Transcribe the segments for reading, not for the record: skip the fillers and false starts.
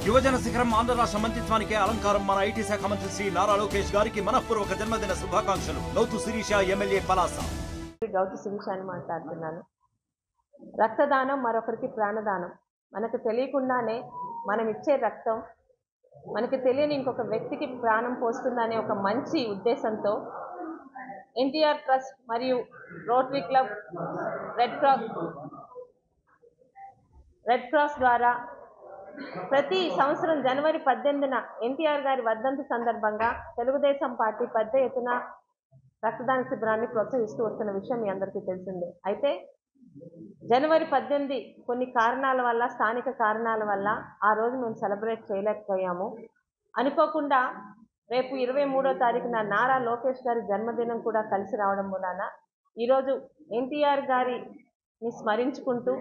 యువజన శిఖరం ఆంధ్ర రాష్ట్ర మంత్రిత్వానికి అలంకారం మన ఐటీ శాఖ మంత్రి శ్రీ నారా లోకేష్ గారికి మనఃపూర్వక జన్మదిన శుభాకాంక్షలు. గౌతు శిరీష ఎమ్మెల్యే పలాస. గౌతు శిరీష అని మాట్లాడుతున్నాను. రక్తదానం మరొకరికి ప్రాణదానం. మనకు తెలియకుండానే మనం ఇచ్చే రక్తం మనకి తెలియని ఇంకొక వ్యక్తికి ప్రాణం పోస్తుందనే ఒక మంచి ఉద్దేశంతో ఎన్టీఆర్ ట్రస్ట్ మరియు రోటరీ క్లబ్ రెడ్ క్రాస్ ద్వారా ప్రతి సంవత్సరం జనవరి 18న ఎన్టీఆర్ గారి వర్ధంతి సందర్భంగా తెలుగుదేశం పార్టీ పెద్ద ఎత్తున రక్తదాన శిబిరాన్ని ప్రోత్సహిస్తూ వస్తున్న విషయం మీ అందరికీ తెలిసిందే. అయితే జనవరి 18 కొన్ని కారణాల వల్ల, స్థానిక కారణాల వల్ల ఆ రోజు మేము సెలబ్రేట్ చేయలేకపోయాము. అనుకోకుండా రేపు 23వ తారీఖున నారా లోకేష్ గారి జన్మదినం కూడా కలిసి రావడం మూలాన ఈరోజు ఎన్టీఆర్ గారిని స్మరించుకుంటూ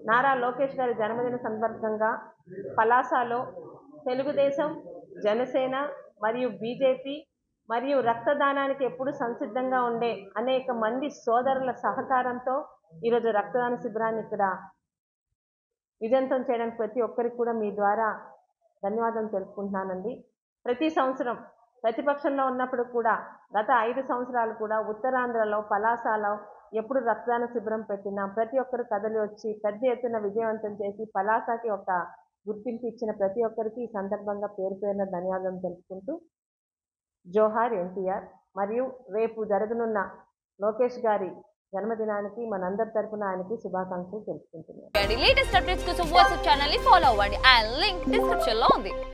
నారా లోకేష్ గారి జన్మదిన సందర్భంగా పలాసలో తెలుగుదేశం, జనసేన మరియు బీజేపీ మరియు రక్తదానానికి ఎప్పుడు సంసిద్ధంగా ఉండే అనేక మంది సోదరుల సహకారంతో ఈరోజు రక్తదాన శిబిరాన్ని ఇక్కడ విజయంతం చేయడానికి ప్రతి ఒక్కరికి కూడా మీ ద్వారా ధన్యవాదం తెలుపుకుంటున్నానండి. ప్రతి సంవత్సరం ప్రతిపక్షంలో ఉన్నప్పుడు కూడా గత 5 సంవత్సరాలు కూడా ఉత్తరాంధ్రలో పలాసలో ఎప్పుడు రక్తదాన శిబిరం పెట్టినా ప్రతి ఒక్కరు కదలి వచ్చి పెద్ద ఎత్తున విజయవంతం చేసి పలాసకి ఒక గుర్తింపు ఇచ్చిన ప్రతి ఒక్కరికి ఈ సందర్భంగా పేరు పేరున ధన్యవాదం తెలుపుకుంటూ జోహార్ ఎన్టీఆర్. మరియు రేపు జరగనున్న లోకేష్ గారి జన్మదినానికి మనందరి తరపున ఆయనకి శుభాకాంక్షలు తెలుపుకుంటున్నాను. లేటెస్ట్ అప్డేట్స్ కోసం వాట్సాప్ ఛానల్ ని ఫాలో అవ్వండి. ఆ లింక్ డిస్క్రిప్షన్ లో ఉంది.